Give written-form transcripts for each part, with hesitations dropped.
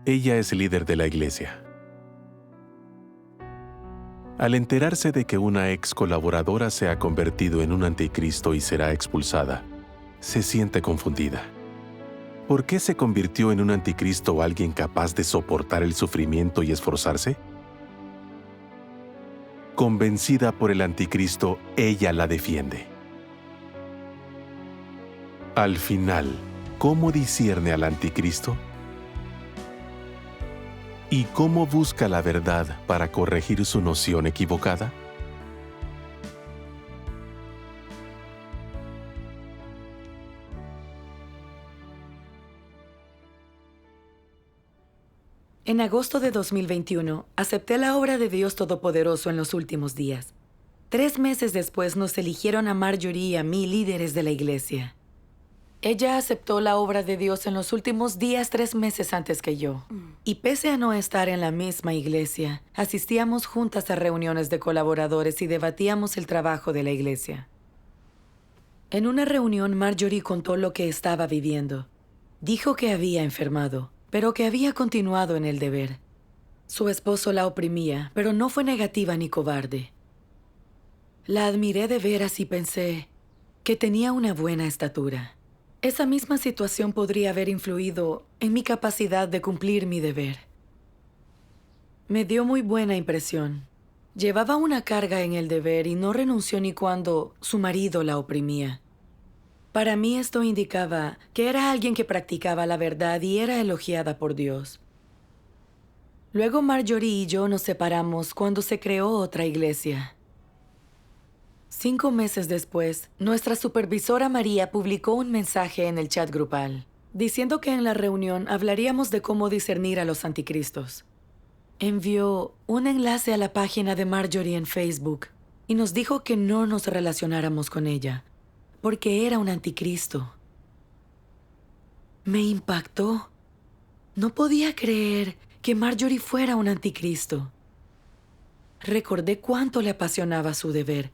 Ella es líder de la iglesia. Al enterarse de que una ex colaboradora se ha convertido en un anticristo y será expulsada, se siente confundida. ¿Por qué se convirtió en un anticristo alguien capaz de soportar el sufrimiento y esforzarse? Convencida por el anticristo, ella la defiende. Al final, ¿cómo discierne al anticristo? ¿Y cómo busca la verdad para corregir su noción equivocada? En agosto de 2021, acepté la obra de Dios Todopoderoso en los últimos días. 3 meses después nos eligieron a Marjorie y a mí líderes de la iglesia. Ella aceptó la obra de Dios en los últimos días 3 meses antes que yo. Y pese a no estar en la misma iglesia, asistíamos juntas a reuniones de colaboradores y debatíamos el trabajo de la iglesia. En una reunión, Marjorie contó lo que estaba viviendo. Dijo que había enfermado, pero que había continuado en el deber. Su esposo la oprimía, pero no fue negativa ni cobarde. La admiré de veras y pensé que tenía una buena estatura. Esa misma situación podría haber influido en mi capacidad de cumplir mi deber. Me dio muy buena impresión. Llevaba una carga en el deber y no renunció ni cuando su marido la oprimía. Para mí esto indicaba que era alguien que practicaba la verdad y era elogiada por Dios. Luego Marjorie y yo nos separamos cuando se creó otra iglesia. 5 meses después, nuestra supervisora María publicó un mensaje en el chat grupal, diciendo que en la reunión hablaríamos de cómo discernir a los anticristos. Envió un enlace a la página de Marjorie en Facebook y nos dijo que no nos relacionáramos con ella, porque era un anticristo. Me impactó. No podía creer que Marjorie fuera un anticristo. Recordé cuánto le apasionaba su deber,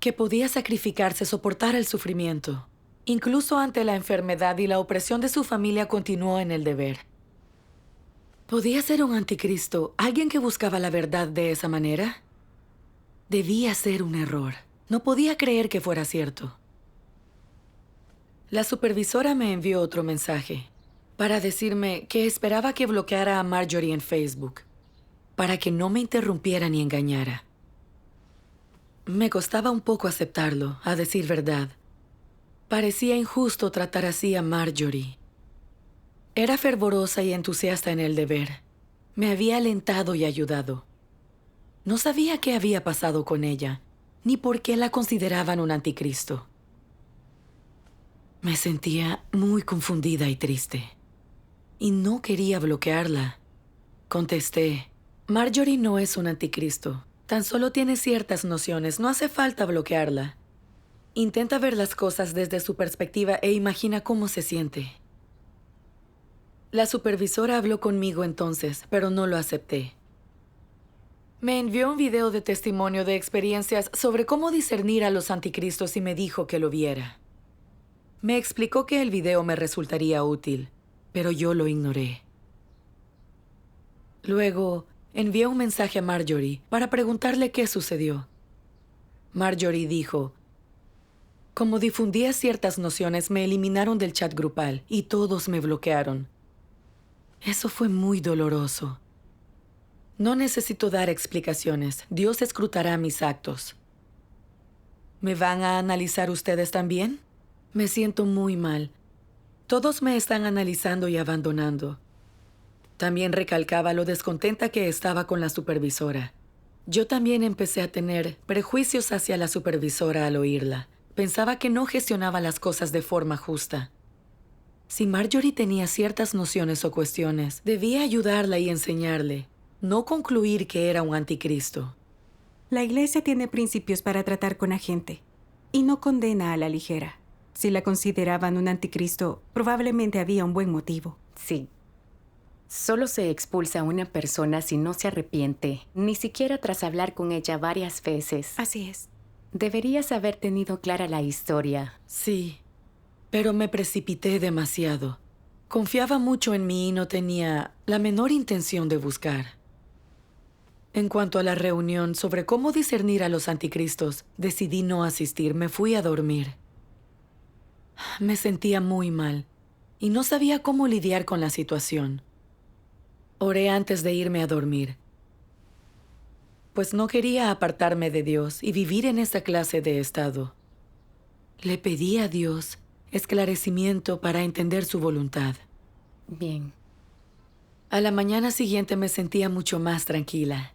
que podía sacrificarse, soportar el sufrimiento. Incluso ante la enfermedad y la opresión de su familia continuó en el deber. ¿Podía ser un anticristo alguien que buscaba la verdad de esa manera? Debía ser un error. No podía creer que fuera cierto. La supervisora me envió otro mensaje para decirme que esperaba que bloqueara a Marjorie en Facebook, para que no me interrumpiera ni engañara. Me costaba un poco aceptarlo, a decir verdad. Parecía injusto tratar así a Marjorie. Era fervorosa y entusiasta en el deber. Me había alentado y ayudado. No sabía qué había pasado con ella, ni por qué la consideraban un anticristo. Me sentía muy confundida y triste. Y no quería bloquearla. Contesté, Marjorie no es un anticristo. Tan solo tiene ciertas nociones, no hace falta bloquearla. Intenta ver las cosas desde su perspectiva e imagina cómo se siente. La supervisora habló conmigo entonces, pero no lo acepté. Me envió un video de testimonio de experiencias sobre cómo discernir a los anticristos y me dijo que lo viera. Me explicó que el video me resultaría útil, pero yo lo ignoré. Luego, envié un mensaje a Marjorie para preguntarle qué sucedió. Marjorie dijo, como difundía ciertas nociones, me eliminaron del chat grupal y todos me bloquearon. Eso fue muy doloroso. No necesito dar explicaciones. Dios escrutará mis actos. ¿Me van a analizar ustedes también? Me siento muy mal. Todos me están analizando y abandonando. También recalcaba lo descontenta que estaba con la supervisora. Yo también empecé a tener prejuicios hacia la supervisora al oírla. Pensaba que no gestionaba las cosas de forma justa. Si Marjorie tenía ciertas nociones o cuestiones, debía ayudarla y enseñarle, no concluir que era un anticristo. La iglesia tiene principios para tratar con la gente y no condena a la ligera. Si la consideraban un anticristo, probablemente había un buen motivo. Sí. Solo se expulsa a una persona si no se arrepiente, ni siquiera tras hablar con ella varias veces. Así es. Deberías haber tenido clara la historia. Sí, pero me precipité demasiado. Confiaba mucho en mí y no tenía la menor intención de buscar. En cuanto a la reunión sobre cómo discernir a los anticristos, decidí no asistir, me fui a dormir. Me sentía muy mal y no sabía cómo lidiar con la situación. Oré antes de irme a dormir, pues no quería apartarme de Dios y vivir en esta clase de estado. Le pedí a Dios esclarecimiento para entender su voluntad. Bien. A la mañana siguiente me sentía mucho más tranquila.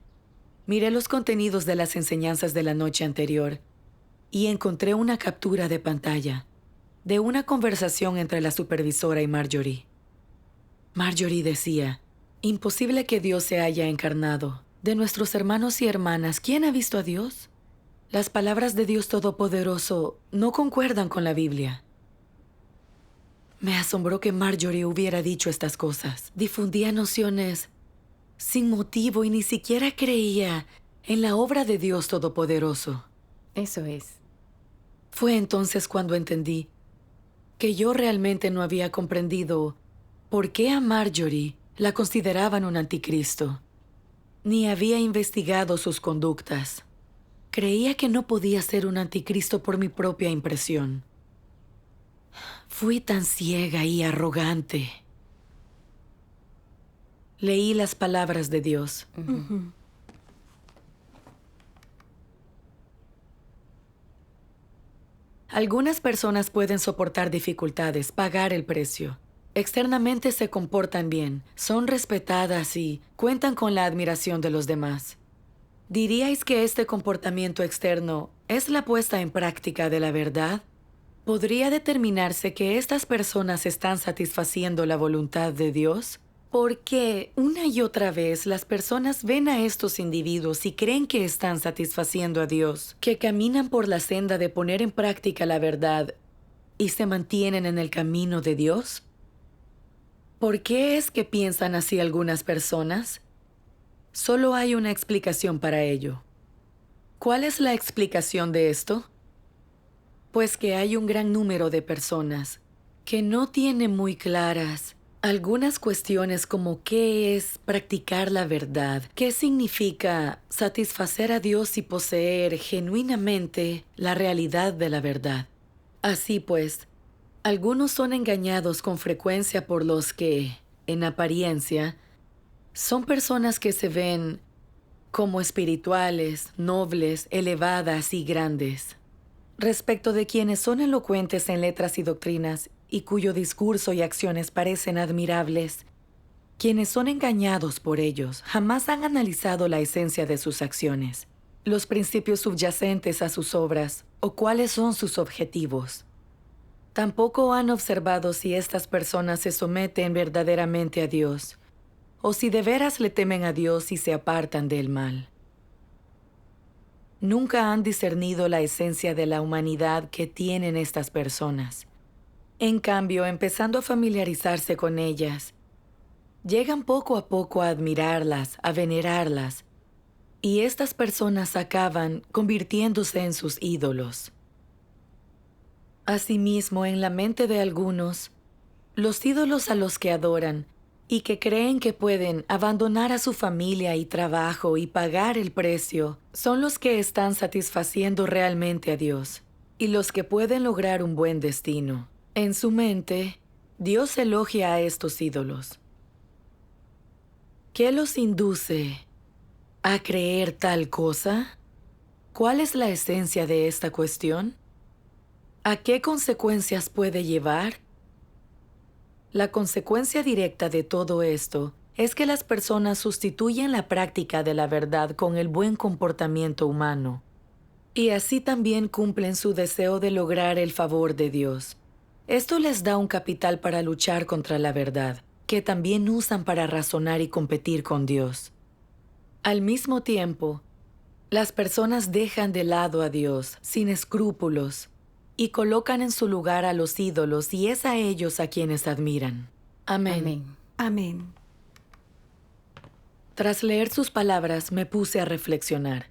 Miré los contenidos de las enseñanzas de la noche anterior y encontré una captura de pantalla de una conversación entre la supervisora y Marjorie. Marjorie decía: imposible que Dios se haya encarnado. De nuestros hermanos y hermanas, ¿quién ha visto a Dios? Las palabras de Dios Todopoderoso no concuerdan con la Biblia. Me asombró que Marjorie hubiera dicho estas cosas. Difundía nociones sin motivo y ni siquiera creía en la obra de Dios Todopoderoso. Eso es. Fue entonces cuando entendí que yo realmente no había comprendido por qué a Marjorie la consideraban un anticristo, ni había investigado sus conductas. Creía que no podía ser un anticristo por mi propia impresión. Fui tan ciega y arrogante. Leí las palabras de Dios. Algunas personas pueden soportar dificultades, pagar el precio. Externamente se comportan bien, son respetadas y cuentan con la admiración de los demás. ¿Diríais que este comportamiento externo es la puesta en práctica de la verdad? ¿Podría determinarse que estas personas están satisfaciendo la voluntad de Dios? Porque una y otra vez las personas ven a estos individuos y creen que están satisfaciendo a Dios, que caminan por la senda de poner en práctica la verdad y se mantienen en el camino de Dios. ¿Por qué es que piensan así algunas personas? Solo hay una explicación para ello. ¿Cuál es la explicación de esto? Pues que hay un gran número de personas que no tienen muy claras algunas cuestiones como qué es practicar la verdad, qué significa satisfacer a Dios y poseer genuinamente la realidad de la verdad. Así pues, algunos son engañados con frecuencia por los que, en apariencia, son personas que se ven como espirituales, nobles, elevadas y grandes. Respecto de quienes son elocuentes en letras y doctrinas y cuyo discurso y acciones parecen admirables, quienes son engañados por ellos jamás han analizado la esencia de sus acciones, los principios subyacentes a sus obras o cuáles son sus objetivos. Tampoco han observado si estas personas se someten verdaderamente a Dios o si de veras le temen a Dios y se apartan del mal. Nunca han discernido la esencia de la humanidad que tienen estas personas. En cambio, empezando a familiarizarse con ellas, llegan poco a poco a admirarlas, a venerarlas, y estas personas acaban convirtiéndose en sus ídolos. Asimismo, en la mente de algunos, los ídolos a los que adoran y que creen que pueden abandonar a su familia y trabajo y pagar el precio, son los que están satisfaciendo realmente a Dios y los que pueden lograr un buen destino. En su mente, Dios elogia a estos ídolos. ¿Qué los induce a creer tal cosa? ¿Cuál es la esencia de esta cuestión? ¿A qué consecuencias puede llevar? La consecuencia directa de todo esto es que las personas sustituyen la práctica de la verdad con el buen comportamiento humano, y así también cumplen su deseo de lograr el favor de Dios. Esto les da un capital para luchar contra la verdad, que también usan para razonar y competir con Dios. Al mismo tiempo, las personas dejan de lado a Dios sin escrúpulos y colocan en su lugar a los ídolos, y es a ellos a quienes admiran. Amén. Amén. Amén. Tras leer sus palabras, me puse a reflexionar.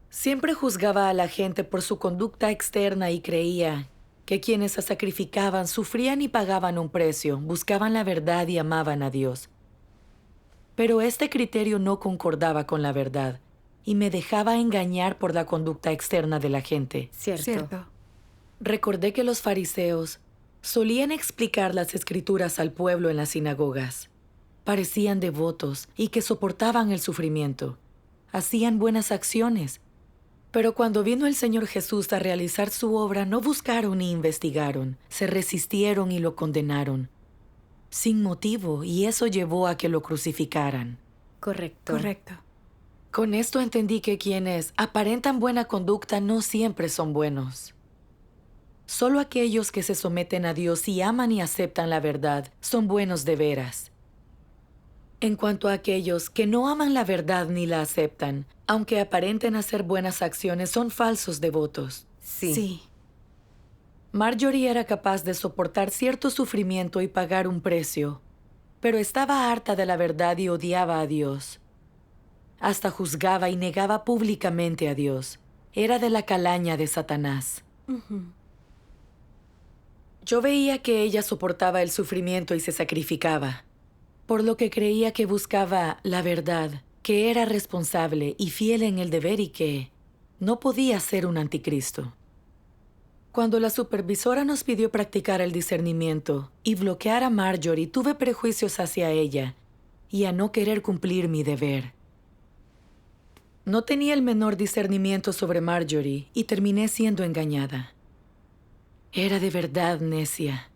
Siempre juzgaba a la gente por su conducta externa y creía que quienes se sacrificaban sufrían y pagaban un precio, buscaban la verdad y amaban a Dios. Pero este criterio no concordaba con la verdad y me dejaba engañar por la conducta externa de la gente. Cierto. Recordé que los fariseos solían explicar las escrituras al pueblo en las sinagogas. Parecían devotos y que soportaban el sufrimiento. Hacían buenas acciones. Pero cuando vino el Señor Jesús a realizar su obra, no buscaron ni investigaron. Se resistieron y lo condenaron. Sin motivo, y eso llevó a que lo crucificaran. Correcto. Con esto entendí que quienes aparentan buena conducta no siempre son buenos. Solo aquellos que se someten a Dios y aman y aceptan la verdad son buenos de veras. En cuanto a aquellos que no aman la verdad ni la aceptan, aunque aparenten hacer buenas acciones, son falsos devotos. Sí. Marjorie era capaz de soportar cierto sufrimiento y pagar un precio, pero estaba harta de la verdad y odiaba a Dios. Hasta juzgaba y negaba públicamente a Dios. Era de la calaña de Satanás. Yo veía que ella soportaba el sufrimiento y se sacrificaba, por lo que creía que buscaba la verdad, que era responsable y fiel en el deber y que no podía ser un anticristo. Cuando la supervisora nos pidió practicar el discernimiento y bloquear a Marjorie, tuve prejuicios hacia ella y a no querer cumplir mi deber. No tenía el menor discernimiento sobre Marjorie y terminé siendo engañada. Era de verdad necia.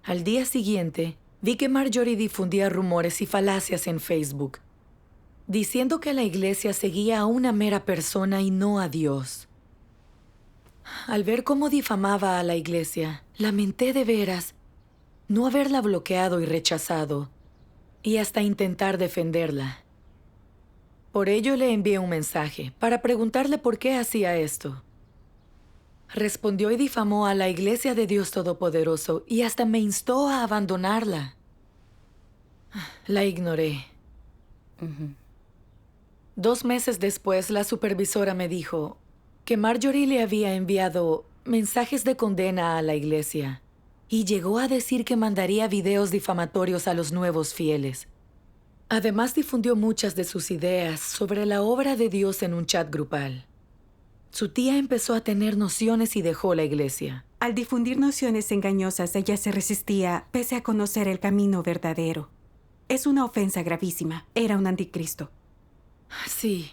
Al día siguiente, vi que Marjorie difundía rumores y falacias en Facebook, diciendo que la iglesia seguía a una mera persona y no a Dios. Al ver cómo difamaba a la iglesia, lamenté de veras no haberla bloqueado y rechazado, y hasta intentar defenderla. Por ello le envié un mensaje para preguntarle por qué hacía esto. Respondió y difamó a la Iglesia de Dios Todopoderoso y hasta me instó a abandonarla. La ignoré. 2 meses después, la supervisora me dijo que Marjorie le había enviado mensajes de condena a la iglesia y llegó a decir que mandaría videos difamatorios a los nuevos fieles. Además, difundió muchas de sus ideas sobre la obra de Dios en un chat grupal. Su tía empezó a tener nociones y dejó la iglesia. Al difundir nociones engañosas, ella se resistía pese a conocer el camino verdadero. Es una ofensa gravísima. Era un anticristo. Sí.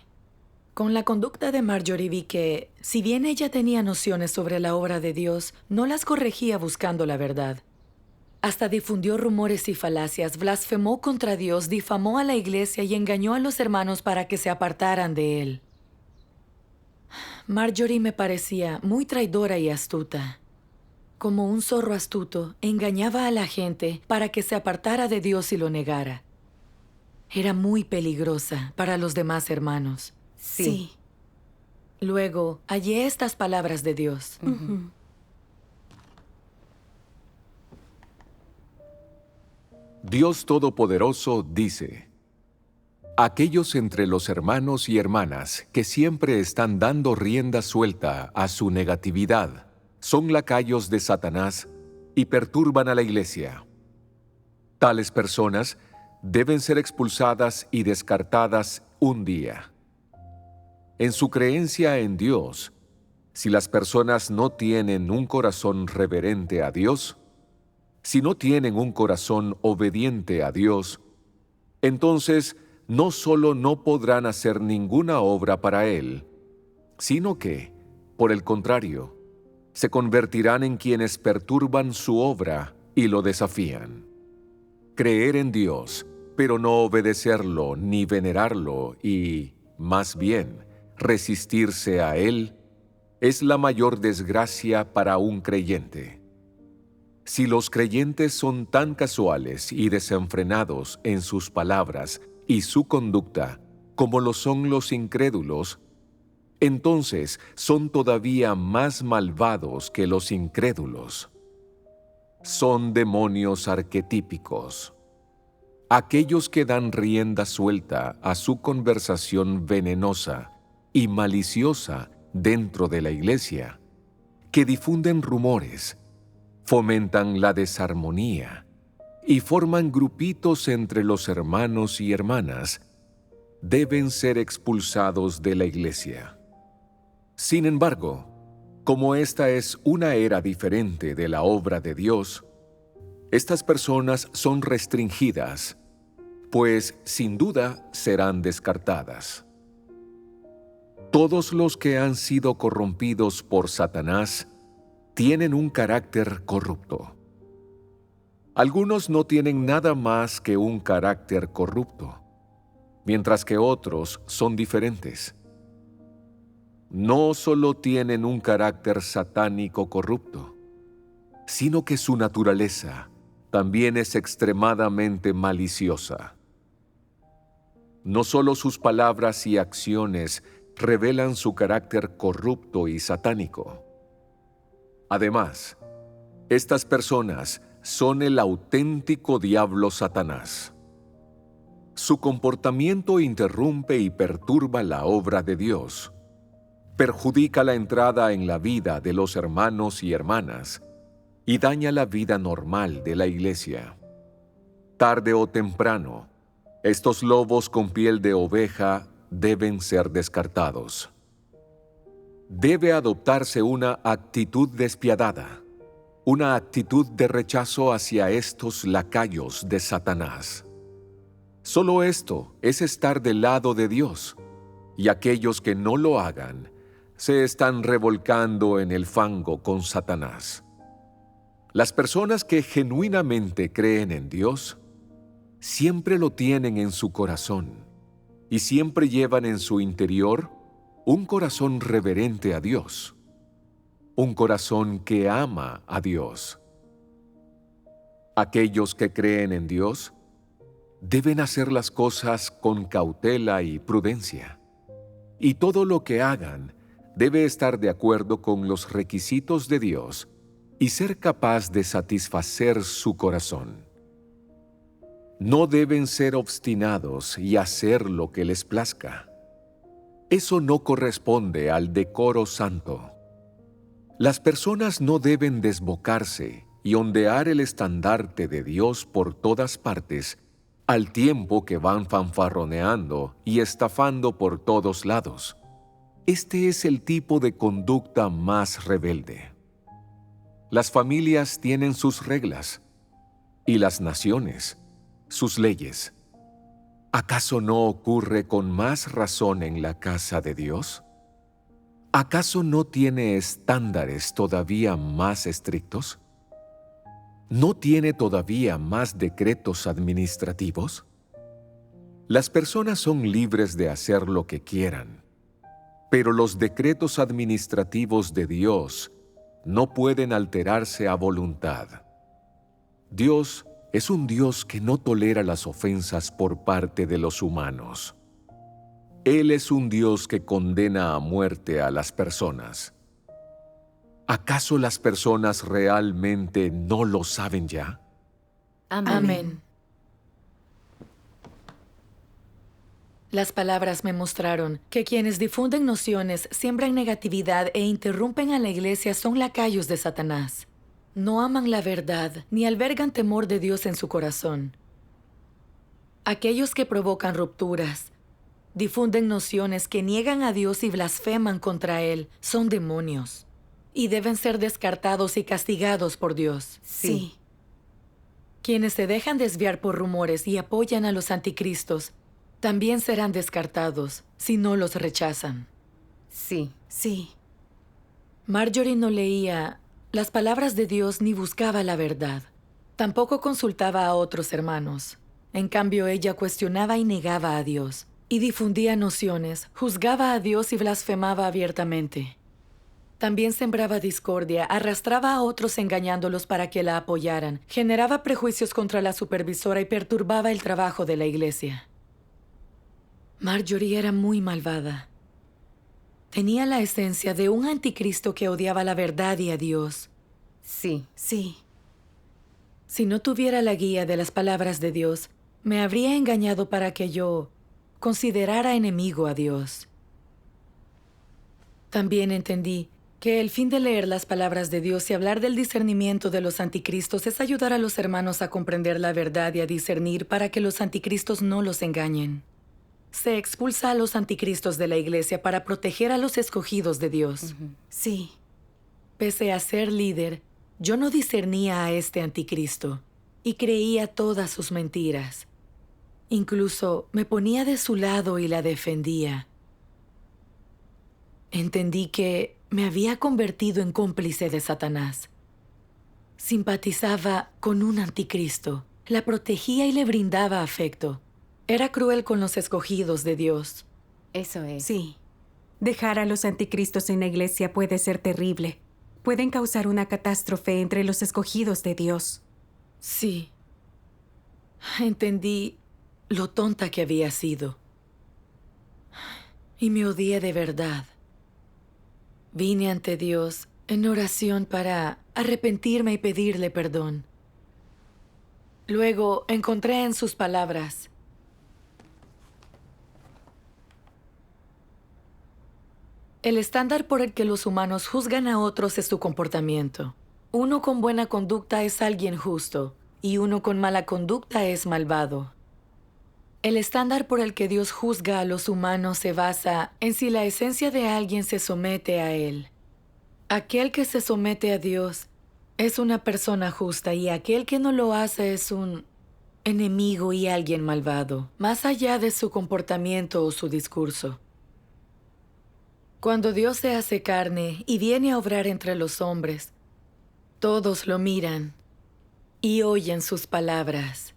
Con la conducta de Marjorie vi que, si bien ella tenía nociones sobre la obra de Dios, no las corregía buscando la verdad. Hasta difundió rumores y falacias, blasfemó contra Dios, difamó a la iglesia y engañó a los hermanos para que se apartaran de él. Marjorie me parecía muy traidora y astuta. Como un zorro astuto, engañaba a la gente para que se apartara de Dios y lo negara. Era muy peligrosa para los demás hermanos. Sí. Luego, hallé estas palabras de Dios. Dios Todopoderoso dice: aquellos entre los hermanos y hermanas que siempre están dando rienda suelta a su negatividad son lacayos de Satanás y perturban a la iglesia. Tales personas deben ser expulsadas y descartadas un día. En su creencia en Dios, si las personas no tienen un corazón reverente a Dios, si no tienen un corazón obediente a Dios, entonces no solo no podrán hacer ninguna obra para Él, sino que, por el contrario, se convertirán en quienes perturban su obra y lo desafían. Creer en Dios, pero no obedecerlo ni venerarlo y, más bien, resistirse a Él, es la mayor desgracia para un creyente. Si los creyentes son tan casuales y desenfrenados en sus palabras y su conducta como lo son los incrédulos, entonces son todavía más malvados que los incrédulos. Son demonios arquetípicos. Aquellos que dan rienda suelta a su conversación venenosa y maliciosa dentro de la iglesia que difunden rumores, fomentan la desarmonía y forman grupitos entre los hermanos y hermanas, deben ser expulsados de la iglesia. Sin embargo, como esta es una era diferente de la obra de Dios, estas personas son restringidas, pues sin duda serán descartadas. Todos los que han sido corrompidos por Satanás tienen un carácter corrupto. Algunos no tienen nada más que un carácter corrupto, mientras que otros son diferentes. No solo tienen un carácter satánico corrupto, sino que su naturaleza también es extremadamente maliciosa. No solo sus palabras y acciones revelan su carácter corrupto y satánico. Además, estas personas son el auténtico diablo Satanás. Su comportamiento interrumpe y perturba la obra de Dios, perjudica la entrada en la vida de los hermanos y hermanas y daña la vida normal de la iglesia. Tarde o temprano, estos lobos con piel de oveja deben ser descartados. Debe adoptarse una actitud despiadada, una actitud de rechazo hacia estos lacayos de Satanás. Solo esto es estar del lado de Dios, y aquellos que no lo hagan se están revolcando en el fango con Satanás. Las personas que genuinamente creen en Dios siempre lo tienen en su corazón y siempre llevan en su interior un corazón reverente a Dios, un corazón que ama a Dios. Aquellos que creen en Dios deben hacer las cosas con cautela y prudencia, y todo lo que hagan debe estar de acuerdo con los requisitos de Dios y ser capaz de satisfacer su corazón. No deben ser obstinados y hacer lo que les plazca. Eso no corresponde al decoro santo. Las personas no deben desbocarse y ondear el estandarte de Dios por todas partes, al tiempo que van fanfarroneando y estafando por todos lados. Este es el tipo de conducta más rebelde. Las familias tienen sus reglas y las naciones sus leyes. ¿Acaso no ocurre con más razón en la casa de Dios? ¿Acaso no tiene estándares todavía más estrictos? ¿No tiene todavía más decretos administrativos? Las personas son libres de hacer lo que quieran, pero los decretos administrativos de Dios no pueden alterarse a voluntad. Dios es un Dios que no tolera las ofensas por parte de los humanos. Él es un Dios que condena a muerte a las personas. ¿Acaso las personas realmente no lo saben ya? Amén. Las palabras me mostraron que quienes difunden nociones, siembran negatividad e interrumpen a la iglesia son lacayos de Satanás. No aman la verdad ni albergan temor de Dios en su corazón. Aquellos que provocan rupturas, difunden nociones que niegan a Dios y blasfeman contra Él, son demonios y deben ser descartados y castigados por Dios. Sí. Quienes se dejan desviar por rumores y apoyan a los anticristos también serán descartados si no los rechazan. Sí. Sí. Marjorie no leía las palabras de Dios ni buscaba la verdad. Tampoco consultaba a otros hermanos. En cambio, ella cuestionaba y negaba a Dios, y difundía nociones, juzgaba a Dios y blasfemaba abiertamente. También sembraba discordia, arrastraba a otros engañándolos para que la apoyaran, generaba prejuicios contra la supervisora y perturbaba el trabajo de la iglesia. Marjorie era muy malvada. Tenía la esencia de un anticristo que odiaba la verdad y a Dios. Sí. Sí. Si no tuviera la guía de las palabras de Dios, me habría engañado para que yo considerara enemigo a Dios. También entendí que el fin de leer las palabras de Dios y hablar del discernimiento de los anticristos es ayudar a los hermanos a comprender la verdad y a discernir para que los anticristos no los engañen. Se expulsa a los anticristos de la iglesia para proteger a los escogidos de Dios. Sí. Pese a ser líder, yo no discernía a este anticristo y creía todas sus mentiras. Incluso me ponía de su lado y la defendía. Entendí que me había convertido en cómplice de Satanás. Simpatizaba con un anticristo, la protegía y le brindaba afecto. Era cruel con los escogidos de Dios. Eso es. Sí. Dejar a los anticristos en la iglesia puede ser terrible. Pueden causar una catástrofe entre los escogidos de Dios. Sí. Entendí lo tonta que había sido. Y me odié de verdad. Vine ante Dios en oración para arrepentirme y pedirle perdón. Luego encontré en sus palabras: el estándar por el que los humanos juzgan a otros es su comportamiento. Uno con buena conducta es alguien justo, y uno con mala conducta es malvado. El estándar por el que Dios juzga a los humanos se basa en si la esencia de alguien se somete a Él. Aquel que se somete a Dios es una persona justa y aquel que no lo hace es un enemigo y alguien malvado, más allá de su comportamiento o su discurso. Cuando Dios se hace carne y viene a obrar entre los hombres, todos lo miran y oyen sus palabras.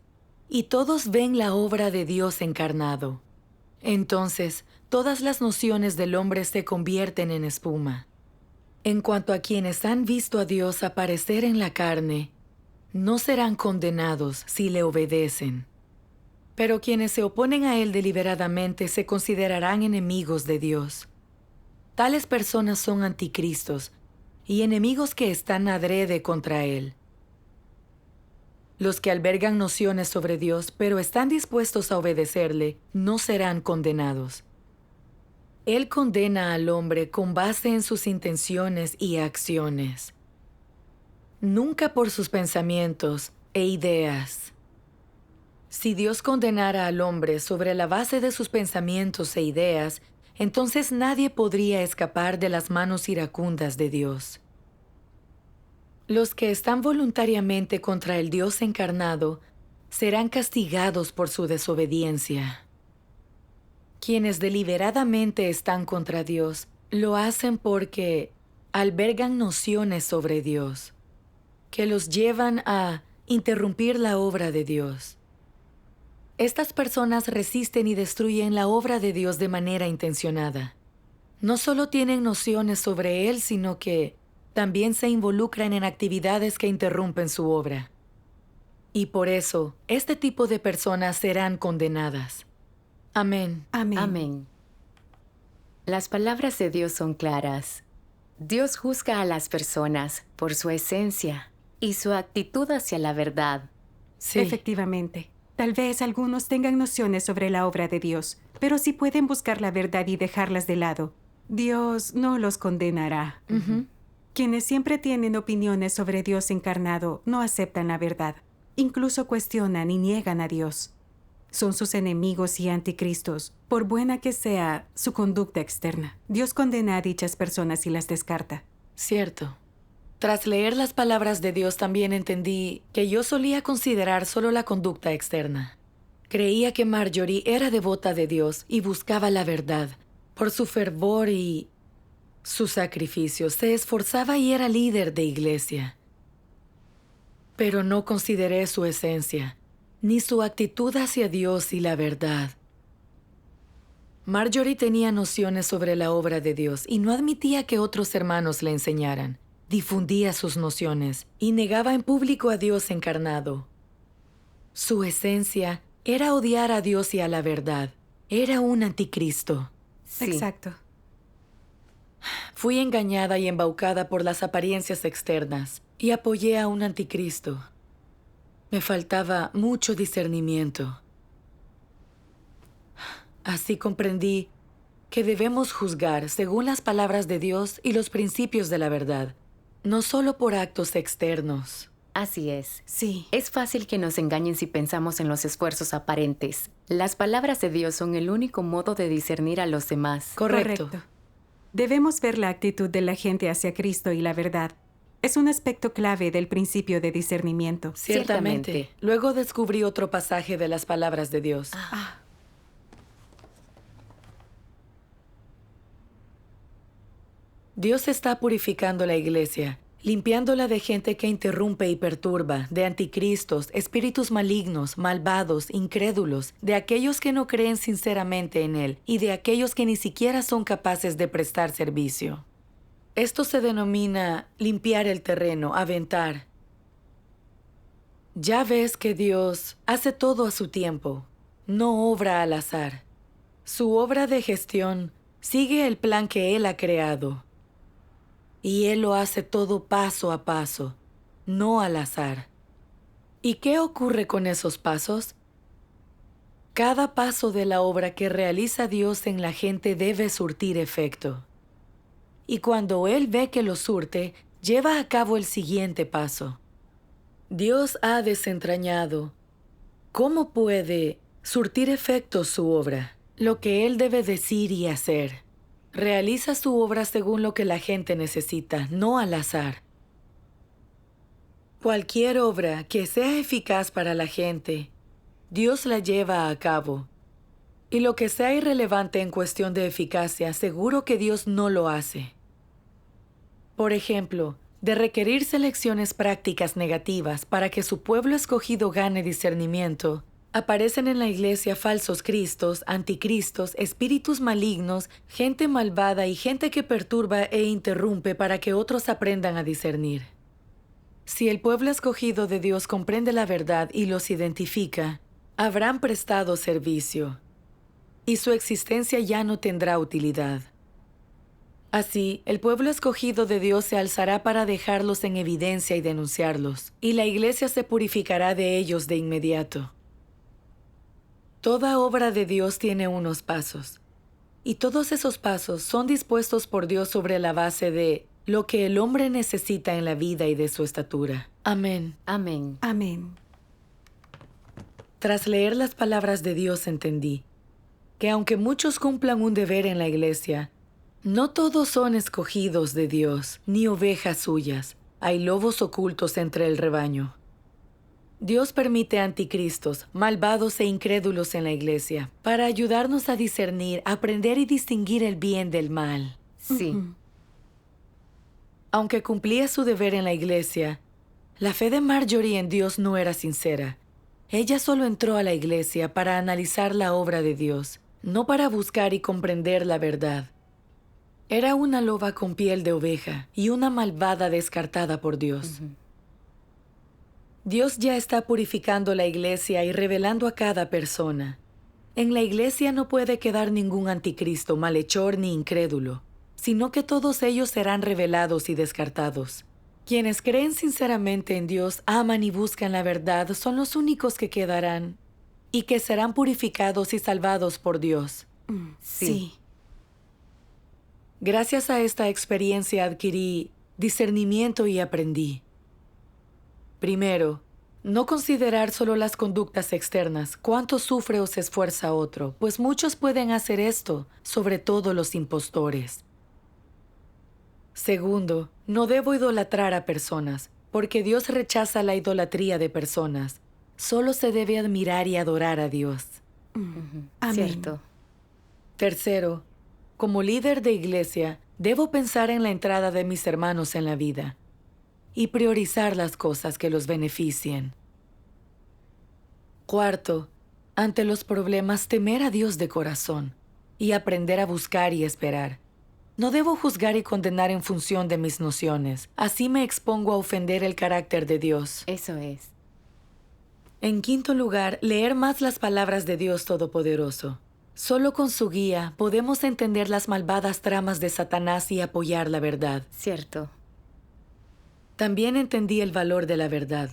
Y todos ven la obra de Dios encarnado. Entonces, todas las nociones del hombre se convierten en espuma. En cuanto a quienes han visto a Dios aparecer en la carne, no serán condenados si le obedecen. Pero quienes se oponen a Él deliberadamente se considerarán enemigos de Dios. Tales personas son anticristos y enemigos que están adrede contra Él. Los que albergan nociones sobre Dios, pero están dispuestos a obedecerle, no serán condenados. Él condena al hombre con base en sus intenciones y acciones, nunca por sus pensamientos e ideas. Si Dios condenara al hombre sobre la base de sus pensamientos e ideas, entonces nadie podría escapar de las manos iracundas de Dios. Los que están voluntariamente contra el Dios encarnado serán castigados por su desobediencia. Quienes deliberadamente están contra Dios lo hacen porque albergan nociones sobre Dios, que los llevan a interrumpir la obra de Dios. Estas personas resisten y destruyen la obra de Dios de manera intencionada. No solo tienen nociones sobre Él, sino que también se involucran en actividades que interrumpen su obra. Y por eso, este tipo de personas serán condenadas. Amén. Amén. Amén. Las palabras de Dios son claras. Dios juzga a las personas por su esencia y su actitud hacia la verdad. Sí. Efectivamente. Tal vez algunos tengan nociones sobre la obra de Dios, pero si pueden buscar la verdad y dejarlas de lado, Dios no los condenará. Quienes siempre tienen opiniones sobre Dios encarnado no aceptan la verdad. Incluso cuestionan y niegan a Dios. Son sus enemigos y anticristos, por buena que sea su conducta externa. Dios condena a dichas personas y las descarta. Cierto. Tras leer las palabras de Dios también entendí que yo solía considerar solo la conducta externa. Creía que Marjorie era devota de Dios y buscaba la verdad. Por su fervor y su sacrificio, se esforzaba y era líder de iglesia. Pero no consideré su esencia, ni su actitud hacia Dios y la verdad. Marjorie tenía nociones sobre la obra de Dios y no admitía que otros hermanos le enseñaran. Difundía sus nociones y negaba en público a Dios encarnado. Su esencia era odiar a Dios y a la verdad. Era un anticristo. Sí. Exacto. Fui engañada y embaucada por las apariencias externas y apoyé a un anticristo. Me faltaba mucho discernimiento. Así comprendí que debemos juzgar según las palabras de Dios y los principios de la verdad, no solo por actos externos. Así es. Sí. Es fácil que nos engañen si pensamos en los esfuerzos aparentes. Las palabras de Dios son el único modo de discernir a los demás. Correcto. Debemos ver la actitud de la gente hacia Cristo y la verdad. Es un aspecto clave del principio de discernimiento. Ciertamente. Ciertamente. Luego descubrí otro pasaje de las palabras de Dios. Dios está purificando la iglesia, limpiándola de gente que interrumpe y perturba, de anticristos, espíritus malignos, malvados, incrédulos, de aquellos que no creen sinceramente en Él y de aquellos que ni siquiera son capaces de prestar servicio. Esto se denomina limpiar el terreno, aventar. Ya ves que Dios hace todo a su tiempo, no obra al azar. Su obra de gestión sigue el plan que Él ha creado. Y Él lo hace todo paso a paso, no al azar. ¿Y qué ocurre con esos pasos? Cada paso de la obra que realiza Dios en la gente debe surtir efecto. Y cuando Él ve que lo surte, lleva a cabo el siguiente paso. Dios ha desentrañado. ¿Cómo puede surtir efecto su obra? Lo que Él debe decir y hacer. Realiza su obra según lo que la gente necesita, no al azar. Cualquier obra que sea eficaz para la gente, Dios la lleva a cabo. Y lo que sea irrelevante en cuestión de eficacia, seguro que Dios no lo hace. Por ejemplo, de requerirse lecciones prácticas negativas para que su pueblo escogido gane discernimiento, aparecen en la iglesia falsos cristos, anticristos, espíritus malignos, gente malvada y gente que perturba e interrumpe para que otros aprendan a discernir. Si el pueblo escogido de Dios comprende la verdad y los identifica, habrán prestado servicio, y su existencia ya no tendrá utilidad. Así, el pueblo escogido de Dios se alzará para dejarlos en evidencia y denunciarlos, y la iglesia se purificará de ellos de inmediato. Toda obra de Dios tiene unos pasos, y todos esos pasos son dispuestos por Dios sobre la base de lo que el hombre necesita en la vida y de su estatura. Amén. Amén. Amén. Tras leer las palabras de Dios entendí que aunque muchos cumplan un deber en la iglesia, no todos son escogidos de Dios, ni ovejas suyas. Hay lobos ocultos entre el rebaño. Dios permite anticristos, malvados e incrédulos en la iglesia, para ayudarnos a discernir, aprender y distinguir el bien del mal. Sí. Aunque cumplía su deber en la iglesia, la fe de Marjorie en Dios no era sincera. Ella solo entró a la iglesia para analizar la obra de Dios, no para buscar y comprender la verdad. Era una loba con piel de oveja y una malvada descartada por Dios. Dios ya está purificando la iglesia y revelando a cada persona. En la iglesia no puede quedar ningún anticristo, malhechor ni incrédulo, sino que todos ellos serán revelados y descartados. Quienes creen sinceramente en Dios, aman y buscan la verdad, son los únicos que quedarán y que serán purificados y salvados por Dios. Sí. Gracias a esta experiencia adquirí discernimiento y aprendí. Primero, no considerar solo las conductas externas, cuánto sufre o se esfuerza otro, pues muchos pueden hacer esto, sobre todo los impostores. Segundo, no debo idolatrar a personas, porque Dios rechaza la idolatría de personas. Solo se debe admirar y adorar a Dios. Amén. Cierto. Tercero, como líder de iglesia, debo pensar en la entrada de mis hermanos en la vida y priorizar las cosas que los beneficien. Cuarto, ante los problemas, temer a Dios de corazón y aprender a buscar y esperar. No debo juzgar y condenar en función de mis nociones. Así me expongo a ofender el carácter de Dios. Eso es. En quinto lugar, leer más las palabras de Dios Todopoderoso. Solo con su guía podemos entender las malvadas tramas de Satanás y apoyar la verdad. Cierto. También entendí el valor de la verdad.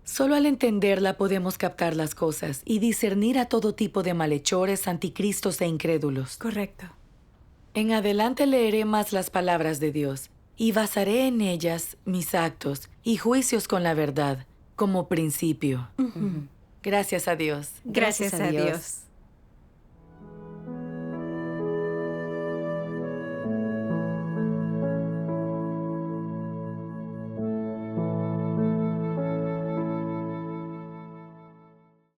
Solo al entenderla podemos captar las cosas y discernir a todo tipo de malhechores, anticristos e incrédulos. Correcto. En adelante leeré más las palabras de Dios y basaré en ellas mis actos y juicios con la verdad como principio. Gracias a Dios. Gracias a Dios.